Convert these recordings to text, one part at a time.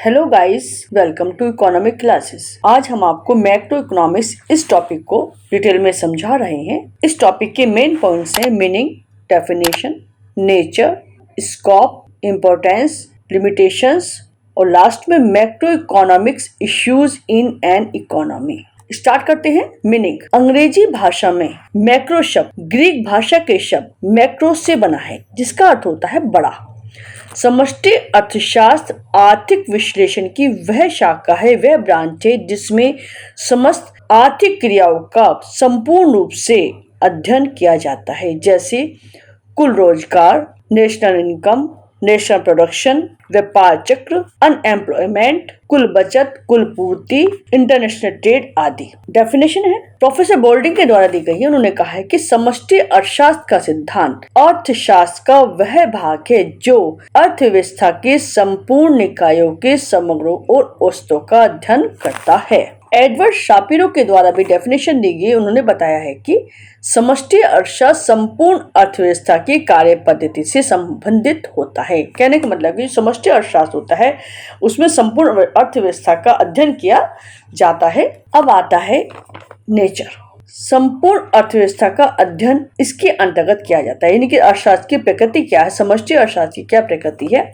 Hello guys, welcome to economic classes. आज हम आपको मैक्रो इकोनॉमिक्स इस टॉपिक को डिटेल में समझा रहे हैं। इस टॉपिक के मेन पॉइंट्स हैं meaning, definition, nature, scope, importance, limitations और लास्ट में macroeconomics issues in an economy. Start करते हैं। मीनिंग। अंग्रेजी भाषा में मैक्रो शब्द ग्रीक भाषा के शब्द मैक्रोस से बना है, जिसका अर्थ होता है बड़ा। समष्टि अर्थशास्त्र आर्थिक विश्लेषण की वह शाखा है, वह ब्रांच है जिसमें समस्त आर्थिक क्रियाओं का संपूर्ण रूप से अध्ययन किया जाता है, जैसे कुल रोजगार, नेशनल इनकम, नेशनल प्रोडक्शन, व्यापार चक्र, अनएम्प्लॉयमेंट, कुल बचत, कुल पूर्ति, इंटरनेशनल ट्रेड आदि। डेफिनेशन है प्रोफेसर बोल्डिंग के द्वारा दी गई है। उन्होंने कहा है कि समष्टि अर्थशास्त्र का सिद्धांत अर्थशास्त्र का वह भाग है जो अर्थव्यवस्था के संपूर्ण निकायों के समग्रों और औसतों का अध्ययन करता है। एडवर्ड शापिरो के द्वारा भी डेफिनेशन दी गई। उन्होंने बताया है कि समष्टि अर्थशास्त्र संपूर्ण अर्थव्यवस्था की कार्य पद्धति से संबंधित होता है। कहने का मतलब कि समष्टि अर्थशास्त्र होता है उसमें संपूर्ण अर्थव्यवस्था का अध्ययन किया जाता है। अब आता है नेचर। संपूर्ण अर्थव्यवस्था का अध्ययन इसके अंतर्गत किया जाता है, यानी कि अर्थशास्त्र की प्रकृति क्या है, समष्टि अर्थशास्त्र की क्या प्रकृति है।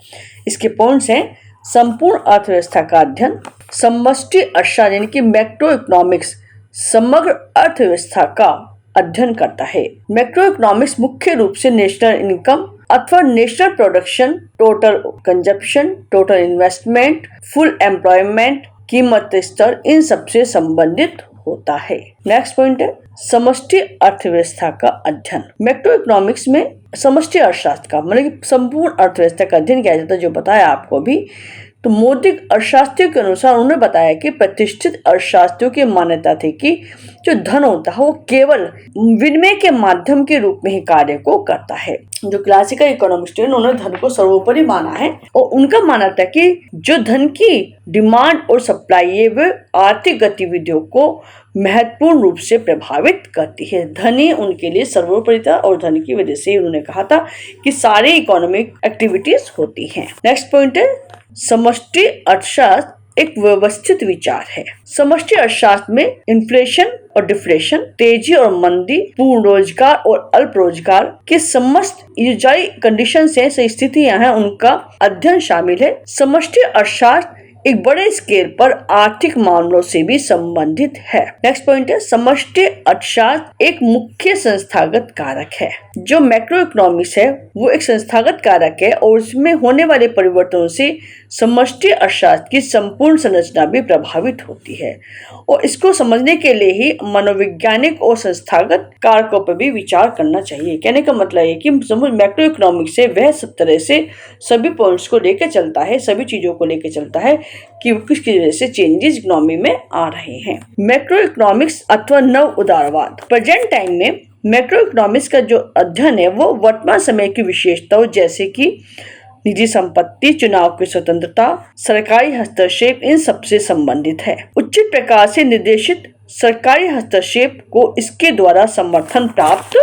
इसके पॉइंट्स हैं संपूर्ण अर्थव्यवस्था का अध्ययन, समष्टि अर्थशास्त्र यानी कि मैक्रो इकोनॉमिक्स समग्र अर्थव्यवस्था का अध्ययन करता है। मैक्रो इकोनॉमिक्स मुख्य रूप से नेशनल इनकम अथवा national production, total consumption, total investment, full employment, कीमत स्तर, इन सबसे संबंधित होता है। नेक्स्ट पॉइंट है समष्टि अर्थव्यवस्था का अध्ययन। मैक्रो इकोनॉमिक्स में समष्टि अर्थशास्त्र का मतलब संपूर्ण अर्थव्यवस्था का अध्ययन किया जाता है, जो बताया आपको अभी। तो मौद्रिक अर्थशास्त्रियों के अनुसार उन्होंने बताया कि प्रतिष्ठित अर्थशास्त्रियों की मान्यता थी कि जो धन होता है वो केवल विनिमय के माध्यम के रूप में ही कार्य को करता है। जो क्लासिकल इकोनॉमिस्ट हैं उन्होंने धन को सर्वोपरि माना है और उनका मानना था कि जो धन की डिमांड और सप्लाई है वह आर्थिक गतिविधियों को महत्वपूर्ण रूप से प्रभावित करती है। धन ही उनके लिए सर्वोपरि था और धन की वजह से उन्होंने कहा था कि सारे इकोनॉमिक एक्टिविटीज होती हैं। नेक्स्ट पॉइंट है समष्टि अर्थशास्त्र एक व्यवस्थित विचार है। समष्टि अर्थशास्त्र में इन्फ्लेशन और डिफ्लेशन, तेजी और मंदी, पूर्ण रोजगार और अल्प रोजगार के समस्त यूजाई कंडीशन से स्थितियां हैं उनका अध्ययन शामिल है। समष्टि अर्थशास्त्र एक बड़े स्केल पर आर्थिक मामलों से भी संबंधित है। नेक्स्ट पॉइंट है समष्टि अर्थशास्त्र एक मुख्य संस्थागत कारक है। जो मैक्रो इकोनॉमिक्स है वो एक संस्थागत कारक है और उसमें होने वाले परिवर्तनों से समष्टि अर्थशास्त्र की संपूर्ण संरचना भी प्रभावित होती है और इसको समझने के लिए ही मनोवैज्ञानिक और संस्थागत कारकों पर भी विचार करना चाहिए। कहने का मतलब है कि मैक्रो इकोनॉमिक्स से वह सब तरह से सभी पॉइंट्स को लेकर चलता है, सभी चीजों को लेकर चलता है कि किसकी वजह से चेंजेस इकोनॉमी में आ रहे हैं। मैक्रो इकोनॉमिक्स अथवा नव उदारवाद। प्रेजेंट टाइम में मैक्रो इकोनॉमिक्स का जो अध्ययन है वो वर्तमान समय की विशेषताओं जैसे कि निजी संपत्ति, चुनाव की स्वतंत्रता, सरकारी हस्तक्षेप, इन सबसे संबंधित है। उचित प्रकार से निर्देशित सरकारी हस्तक्षेप को इसके द्वारा समर्थन प्राप्त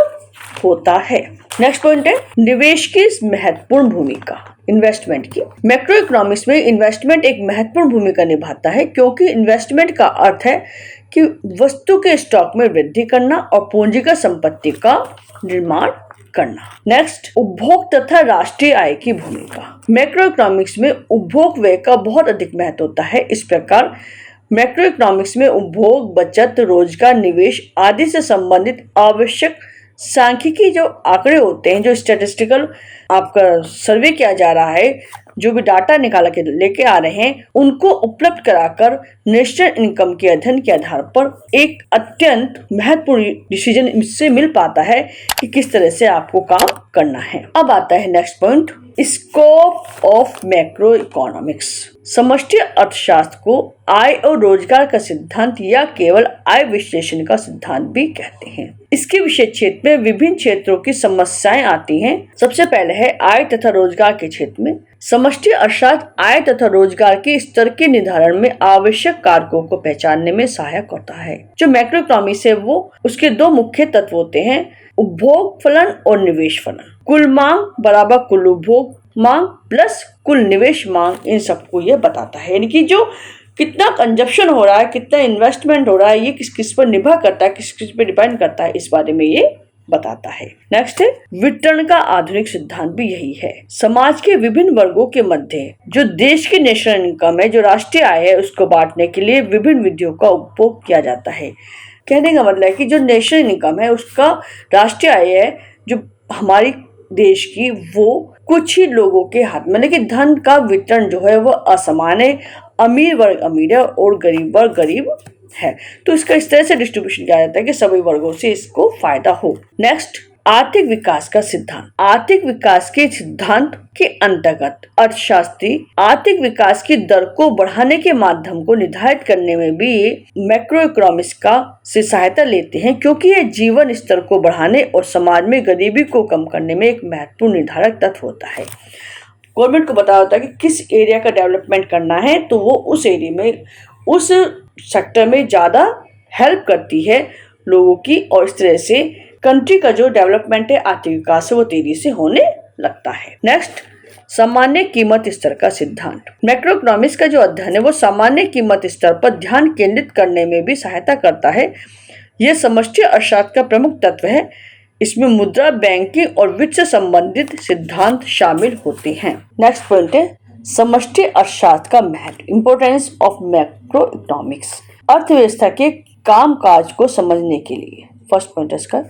होता है। नेक्स्ट पॉइंट है निवेश की महत्वपूर्ण भूमिका, इन्वेस्टमेंट की। मैक्रो इकोनॉमिक्स में इन्वेस्टमेंट एक महत्वपूर्ण भूमिका निभाता है क्योंकि इन्वेस्टमेंट का अर्थ है कि वस्तु के स्टॉक में वृद्धि करना और पूंजीगत संपत्ति का निर्माण करना। नेक्स्ट उपभोग तथा राष्ट्रीय आय की भूमिका। मैक्रो इकोनॉमिक्स में उपभोग व्यय का बहुत अधिक महत्व होता है। इस प्रकार मैक्रो इकोनॉमिक्स में उपभोग, बचत, रोजगार, निवेश आदि से संबंधित आवश्यक सांख्यिकी जो आंकड़े होते हैं, जो स्टैटिस्टिकल आपका सर्वे किया जा रहा है, जो भी डाटा निकाला के लेके आ रहे हैं, उनको उपलब्ध कराकर नेशनल इनकम के अध्ययन के आधार पर एक अत्यंत महत्वपूर्ण डिसीजन इससे मिल पाता है कि किस तरह से आपको काम करना है। अब आता है next point scope of macro economics. समष्टि अर्थशास्त्र को आय और रोजगार का सिद्धांत या केवल आय विश्लेषण का सिद्धांत भी कहते हैं। इसके विषय क्षेत्र में विभिन्न क्षेत्रों की समस्याएं आती हैं। सबसे पहले है आय तथा रोजगार के क्षेत्र में समष्टि अर्थशास्त्र आय तथा रोजगार के स्तर के निर्धारण में आवश्यक कारकों को पहचानने में सहायक होता है। जो मैक्रो इकोनॉमिक्स है वो उसके दो मुख्य तत्व होते हैं, उपभोग फलन और निवेश फलन। कुल मांग बराबर कुल उपभोग, मांग प्लस कुल निवेश मांग, इन सबको ये बताता है। यानी कि जो कितना कंजप्शन हो रहा है, कितना इन्वेस्टमेंट हो रहा है, ये किस किस पर निर्भर करता है, किस किस पर डिपेंड करता है, इस बारे में ये बताता है। नेक्स्ट है वितरण का आधुनिक सिद्धांत भी यही है। समाज के विभिन्न वर्गों के मध्य जो देश की नेशनल इनकम है, जो राष्ट्रीय आय है, उसको बांटने के लिए विभिन्न विधियों का उपयोग किया जाता है। कहने का मतलब है कि जो नेशनल इनकम है, उसका राष्ट्रीय आय है जो हमारी देश की, वो कुछ ही लोगों के हाथ में, लेकिन धन का वितरण जो है वो असमान है। अमीर वर्ग अमीर है और गरीब वर्ग गरीब है। तो इसका इस तरह से डिस्ट्रीब्यूशन किया जाता है कि सभी वर्गों से इसको फायदा हो। नेक्स्ट आर्थिक विकास का सिद्धांत। आर्थिक विकास के सिद्धांत के अंतर्गत अर्थशास्त्री आर्थिक विकास की दर को बढ़ाने के माध्यम को निर्धारित करने में भी मैक्रो इकोनॉमिक्स का से सहायता लेते हैं, क्योंकि ये जीवन स्तर को बढ़ाने और समाज में गरीबी को कम करने में एक महत्वपूर्ण निर्धारक तत्व होता है। गवर्नमेंट को पता होता है कि किस एरिया का डेवलपमेंट करना है, तो वो उस एरिया में, उस सेक्टर में ज़्यादा हेल्प करती है लोगों की, और इस तरह से कंट्री का जो डेवलपमेंट है, आर्थिक विकास है, वो तेजी से होने लगता है। नेक्स्ट सामान्य कीमत स्तर का सिद्धांत। मैक्रो इकोनॉमिक्स का जो अध्ययन है वो सामान्य कीमत स्तर पर ध्यान केंद्रित करने में भी सहायता करता है। यह समष्टि अर्थशास्त्र का प्रमुख तत्व है। इसमें मुद्रा, बैंकिंग और वित्त से संबंधित सिद्धांत शामिल होते हैं। नेक्स्ट पॉइंट है समष्टि अर्थशास्त्र का महत्व, इंपोर्टेंस ऑफ मैक्रो इकोनॉमिक्स। अर्थव्यवस्था के कामकाज को समझने के लिए, फर्स्ट पॉइंट है इसका,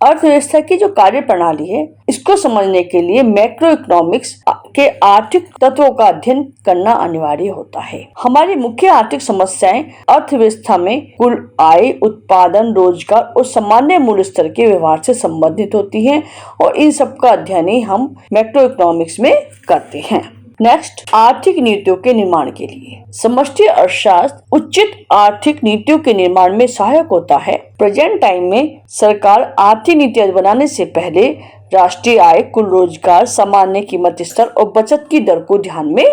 अर्थव्यवस्था की जो कार्य प्रणाली है, इसको समझने के लिए मैक्रो इकोनॉमिक्स के आर्थिक तत्वों का अध्ययन करना अनिवार्य होता है। हमारी मुख्य आर्थिक समस्याएं अर्थव्यवस्था में कुल आय, उत्पादन, रोजगार और सामान्य मूल्य स्तर के व्यवहार से संबंधित होती हैं, और इन सब का अध्ययन ही हम मैक्रो इकोनॉमिक्स में करते हैं। नेक्स्ट आर्थिक नीतियों के निर्माण के लिए समष्टि अर्थशास्त्र उचित आर्थिक नीतियों के निर्माण में सहायक होता है। प्रेजेंट टाइम में सरकार आर्थिक नीतियां बनाने से पहले राष्ट्रीय आय, कुल रोजगार, सामान्य कीमत स्तर और बचत की दर को ध्यान में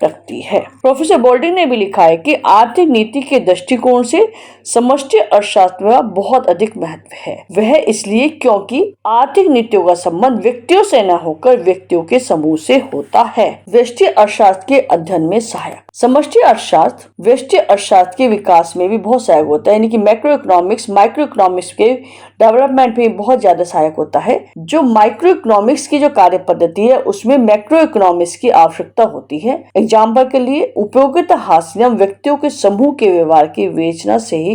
रखती है। प्रोफेसर बोल्डिंग ने भी लिखा है कि आर्थिक नीति के दृष्टिकोण से समष्टि अर्थशास्त्र का बहुत अधिक महत्व है। वह इसलिए क्योंकि आर्थिक नीतियों का संबंध व्यक्तियों से न होकर व्यक्तियों के समूह से होता है। व्यष्टि अर्थशास्त्र के अध्ययन में सहायक। समष्टि अर्थशास्त्र व्यष्टि अर्थशास्त्र के विकास में भी बहुत सहायक होता है, यानी कि मैक्रो इकोनॉमिक्स माइक्रो इकोनॉमिक्स के डेवलपमेंट में बहुत ज्यादा सहायक होता है। जो माइक्रो इकोनॉमिक्स की जो कार्य पद्धति है, उसमें मैक्रो इकोनॉमिक्स की आवश्यकता होती है। एग्जाम्पल के लिए उपयोगिता हासिल व्यक्तियों के समूह के व्यवहार की विवेचना से ही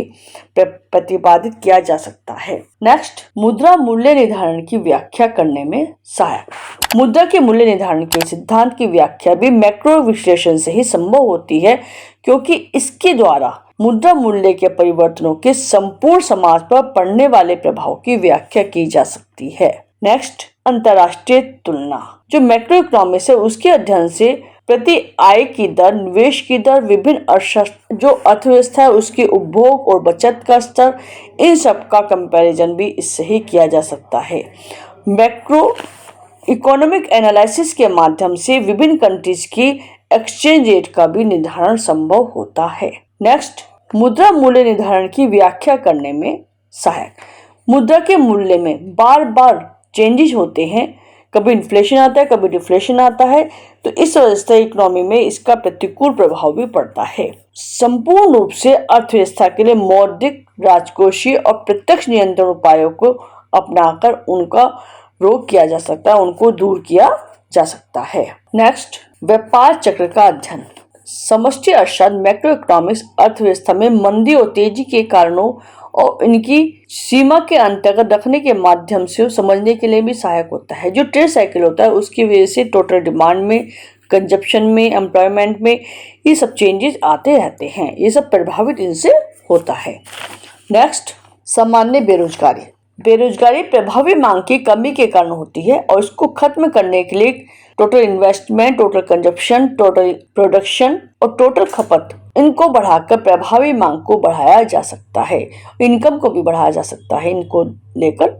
प्रतिपादित किया जा सकता है। नेक्स्ट मुद्रा मूल्य निर्धारण की व्याख्या करने में सहायक। मुद्रा के मूल्य निर्धारण के सिद्धांत की व्याख्या भी मैक्रो विश्लेषण से ही संभव होती है, क्योंकि इसके द्वारा मुद्रा मूल्य के परिवर्तनों के संपूर्ण समाज पर पड़ने वाले प्रभाव की व्याख्या की जा सकती है। नेक्स्ट अंतर्राष्ट्रीय तुलना। जो मैक्रो इकोनॉमिक्स है उसके अध्ययन से प्रति आय की दर, निवेश की दर, विभिन्न जो अर्थव्यवस्था है उसकी उपभोग और बचत का स्तर, इन सब का कंपैरिजन भी इससे ही किया जा सकता है। मैक्रो इकोनॉमिक एनालिसिस के माध्यम से विभिन्न कंट्रीज की एक्सचेंज रेट का भी निर्धारण संभव होता है। नेक्स्ट मुद्रा मूल्य निर्धारण की व्याख्या करने में सहायक। मुद्रा के मूल्य में बार बार चेंजेस होते हैं, कभी इन्फ्लेशन आता है, कभी डिफ्लेशन आता है, तो इस वजह से इकोनॉमी में इसका प्रतिकूल प्रभाव भी पड़ता है। संपूर्ण रूप से अर्थव्यवस्था के लिए मौद्रिक, राजकोषीय और प्रत्यक्ष नियंत्रण उपायों को अपनाकर उनका रोक किया जा सकता है, उनको दूर किया जा सकता है। नेक्स्ट व्यापार चक्र का अध्ययन। समष्टि अर्थशास्त्र मैक्रो इकोनॉमिक्स अर्थव्यवस्था में मंदी और तेजी के कारणों और इनकी सीमा के अंतर्गत रखने के माध्यम से समझने के लिए भी सहायक होता है। जो ट्रेड साइकिल होता है उसकी वजह से टोटल डिमांड में, कंजप्शन में, एम्प्लॉयमेंट में ये सब चेंजेस आते रहते हैं, ये सब प्रभावित इनसे होता है। नेक्स्ट सामान्य बेरोजगारी। बेरोजगारी प्रभावी मांग की कमी के कारण होती है, और इसको खत्म करने के लिए total investment, total consumption, total production और टोटल खपत, इनको बढ़ाकर प्रभावी मांग को बढ़ाया जा सकता है, इनकम को भी बढ़ाया जा सकता है इनको लेकर।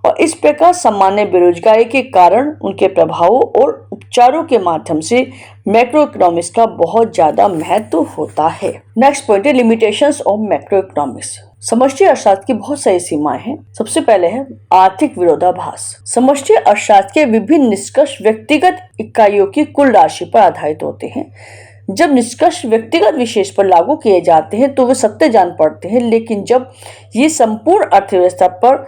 और इस प्रकार सामान्य बेरोजगारी के कारण उनके प्रभावों और उपचारों के माध्यम से मैक्रो इकोनॉमिक्स का बहुत ज्यादा महत्व होता है। नेक्स्ट पॉइंट है लिमिटेशंस ऑफ मैक्रो इकोनॉमिक्स। समष्टि अर्थशास्त्र की बहुत सारी सीमाएं हैं। सबसे पहले है आर्थिक विरोधाभास। समष्टि अर्थशास्त्र के विभिन्न निष्कर्ष व्यक्तिगत इकाइयों की कुल राशि पर आधारित होते हैं। जब निष्कर्ष व्यक्तिगत विशेष पर लागू किए जाते हैं तो वे सत्य जान पड़ते हैं, लेकिन जब ये संपूर्ण अर्थव्यवस्था पर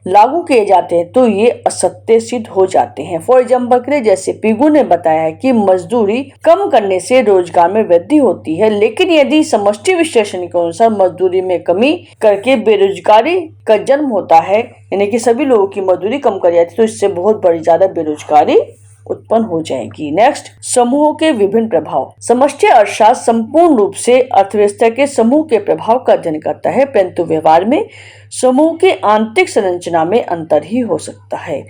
लागू किए जाते हैं तो ये असत्य सिद्ध हो जाते हैं। फॉर एग्जाम्पल के लिए जैसे पिगू ने बताया है कि मजदूरी कम करने से रोजगार में वृद्धि होती है, लेकिन यदि समष्टि विश्लेषण के अनुसार मजदूरी में कमी करके बेरोजगारी का जन्म होता है, यानी कि सभी लोगों की मजदूरी कम कर जाती है, तो इससे बहुत बड़ी ज्यादा बेरोजगारी उत्पन्न हो जाएगी। नेक्स्ट, समूहों के विभिन्न प्रभाव। समष्टि अर्थशास्त्र संपूर्ण रूप से अर्थव्यवस्था के समूह के प्रभाव का अध्ययन करता है, परंतु व्यवहार में समूह की आंतरिक संरचना में अंतर ही हो सकता है।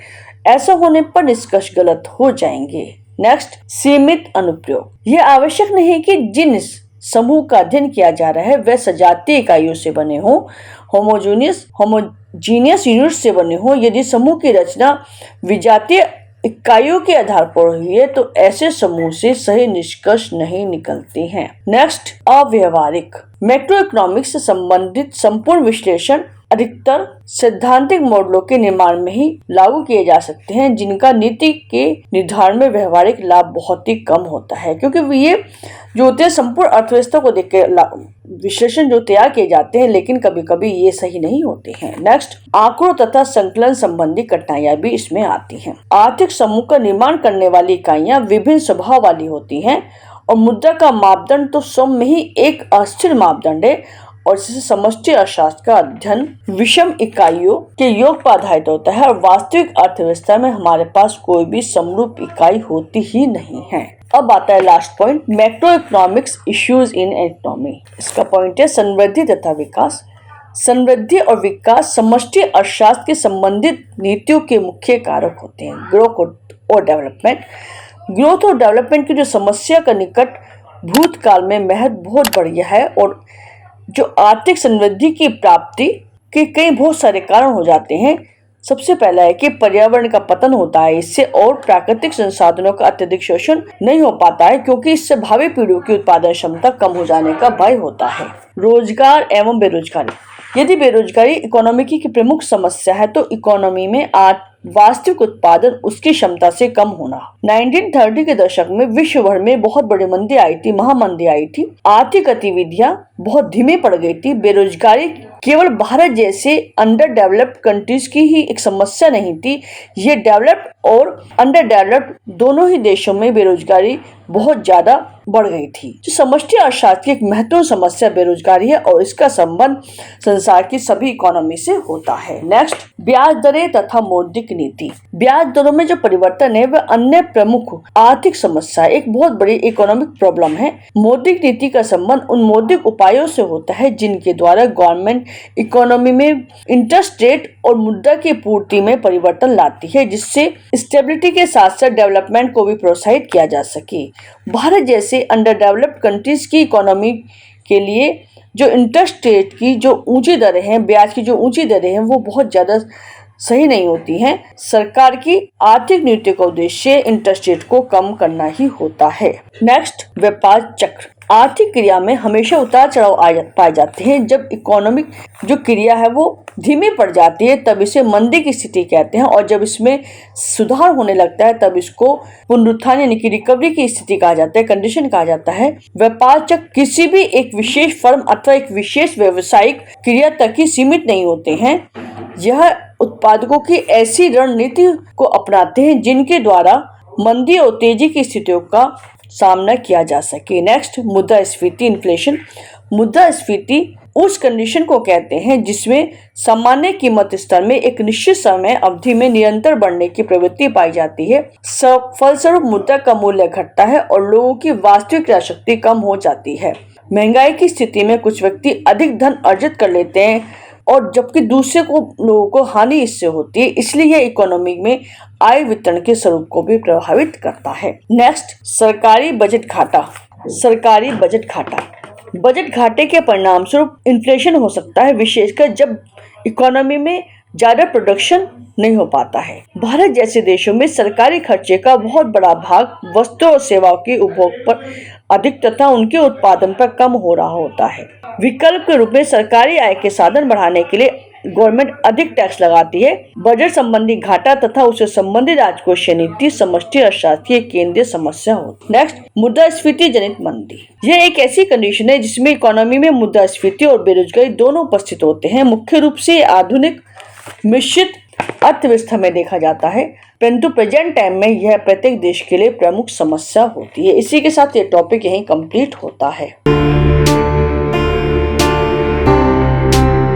ऐसा होने पर निष्कर्ष गलत हो जाएंगे। नेक्स्ट, सीमित अनुप्रयोग। यह आवश्यक नहीं कि जिन समूह का अध्ययन किया जा रहा है वह सजातीय इकाइयों से बने हों, होमोजीनियस यूनिट से बने हों। यदि समूह की रचना विजातीय इकाइयों के आधार पर हुई है तो ऐसे समूह से सही निष्कर्ष नहीं निकलते हैं। नेक्स्ट, अव्यवहारिक। मैक्रो इकोनॉमिक्स से संबंधित संपूर्ण विश्लेषण अधिकतर सैद्धांतिक मॉडलों के निर्माण में ही लागू किए जा सकते हैं, जिनका नीति के निर्धारण में व्यवहारिक लाभ बहुत ही कम होता है, क्योंकि ये जो होते हैं संपूर्ण अर्थव्यवस्था को देखकर विश्लेषण जो तैयार किए जाते हैं, लेकिन कभी कभी ये सही नहीं होते हैं। नेक्स्ट, आंकड़ों तथा संकलन संबंधी कठिनाइयां भी इसमें आती हैं। आर्थिक समूह का निर्माण करने वाली इकाइयां विभिन्न स्वभाव वाली होती हैं और मुद्रा का मापदंड तो स्वयं में ही एक अस्थिर मापदंड है और इससे समष्टि अर्थशास्त्र का अध्ययन विषम इकाइयों के योग पर आधारित होता है और वास्तविक अर्थव्यवस्था में हमारे पास कोई भी समरूप इकाई होती ही नहीं है। अब आता है last point, macro economics issues in economy. इसका पॉइंट है समृद्धि तथा विकास। समृद्धि और विकास समष्टि अर्थशास्त्र के संबंधित नीतियों के मुख्य कारक होते हैं। ग्रोथ और डेवलपमेंट। ग्रोथ और डेवलपमेंट की जो समस्या का निकट भूतकाल में महत्व बहुत बढ़िया है और जो आर्थिक समृद्धि की प्राप्ति के कई बहुत सारे कारण हो जाते हैं। सबसे पहला है कि पर्यावरण का पतन होता है, इससे और प्राकृतिक संसाधनों का अत्यधिक शोषण नहीं हो पाता है, क्योंकि इससे भावी पीढ़ियों की उत्पादन क्षमता कम हो जाने का भय होता है। रोजगार एवं बेरोजगारी। यदि बेरोजगारी इकोनॉमी की प्रमुख समस्या है तो इकोनॉमी में वास्तविक उत्पादन उसकी क्षमता से कम होना। 1930 के दशक में विश्व भर में बहुत बड़ी मंदी आई थी, महामंदी आई थी। आर्थिक गतिविधियां बहुत धीमी पड़ गई थी। बेरोजगारी केवल भारत जैसे अंडर डेवलप्ड कंट्रीज की ही एक समस्या नहीं थी, ये डेवलप्ड और अंडर डेवलप्ड दोनों ही देशों में बेरोजगारी बहुत ज्यादा बढ़ गई थी। जो समष्टि अर्थशास्त्र की एक महत्वपूर्ण समस्या बेरोजगारी है और इसका संबंध संसार की सभी इकोनॉमी से होता है। नेक्स्ट, ब्याज दरें तथा मौद्रिक नीति। ब्याज दरों में जो परिवर्तन है वह अन्य प्रमुख आर्थिक समस्या, एक बहुत बड़ी इकोनॉमिक प्रॉब्लम है। मौद्रिक नीति का संबंध उन मौद्रिक उपायों से होता है जिनके द्वारा गवर्नमेंट इकोनॉमी में इंटरेस्ट रेट और मुद्रा की पूर्ति में परिवर्तन लाती है, जिससे स्टेबिलिटी के साथ साथ डेवलपमेंट को भी प्रोत्साहित किया जा सके। भारत जैसे अंडर डेवलप्ड कंट्रीज की इकोनॉमी के लिए जो इंटरेस्ट रेट की जो ऊंची दरें हैं, ब्याज की जो ऊंची दरें हैं, वो बहुत ज्यादा सही नहीं होती हैं। सरकार की आर्थिक नीति का उद्देश्य इंटरेस्ट रेट को कम करना ही होता है। नेक्स्ट, व्यापार चक्र। आर्थिक क्रिया में हमेशा उतार चढ़ाव पाए जाते हैं। जब इकोनॉमिक जो क्रिया है वो धीमी पड़ जाती है तब इसे मंदी की स्थिति कहते हैं, और जब इसमें सुधार होने लगता है तब इसको पुनरुत्थान यानी कि रिकवरी की स्थिति कहा जाता है, कंडीशन कहा जाता है। व्यापार चक्र किसी भी एक विशेष फर्म अथवा एक विशेष व्यावसायिक क्रिया तक ही सीमित नहीं होते हैं। यह उत्पादकों की ऐसी रणनीति को अपनाते हैं जिनके द्वारा मंदी और तेजी की स्थितियों का सामना किया जा सके। नेक्स्ट, मुद्रास्फीति इन्फ्लेशन। मुद्रास्फीति उस कंडीशन को कहते हैं जिसमें सामान्य कीमत स्तर में एक निश्चित समय अवधि में निरंतर बढ़ने की प्रवृत्ति पाई जाती है। फलस्वरूप मुद्रा का मूल्य घटता है और लोगों की वास्तविक क्रय शक्ति कम हो जाती है। महंगाई की स्थिति में कुछ व्यक्ति अधिक धन अर्जित कर लेते हैं और जबकि दूसरे लोगों को हानि इससे होती है, इसलिए यह इकोनॉमी में आय वितरण के स्वरूप को भी प्रभावित करता है। नेक्स्ट, सरकारी बजट घाटा। सरकारी बजट घाटा। बजट घाटे के परिणाम स्वरूप इन्फ्लेशन हो सकता है, विशेषकर जब इकोनॉमी में ज्यादा प्रोडक्शन नहीं हो पाता है। भारत जैसे देशों में सरकारी खर्चे का बहुत बड़ा भाग वस्तुओं और सेवाओं के उपभोग पर अधिक तथा उनके उत्पादन पर कम हो रहा होता है। विकल्प के रूप में सरकारी आय के साधन बढ़ाने के लिए गवर्नमेंट अधिक टैक्स लगाती है। बजट संबंधी घाटा तथा उससे संबंधित राजकोषीय नीति समष्टि अर्थशास्त्र की केंद्रीय समस्या होती है। नेक्स्ट, मुद्रास्फीति जनित मंदी। यह एक ऐसी कंडीशन है जिसमें इकोनॉमी में मुद्रास्फीति और बेरोजगारी दोनों उपस्थित होते हैं। मुख्य रूप से आधुनिक मिश्रित अर्थव्यवस्था में देखा जाता है, परंतु प्रेजेंट टाइम में यह प्रत्येक देश के लिए प्रमुख समस्या होती है। इसी के साथ ये टॉपिक यहीं कंप्लीट होता है।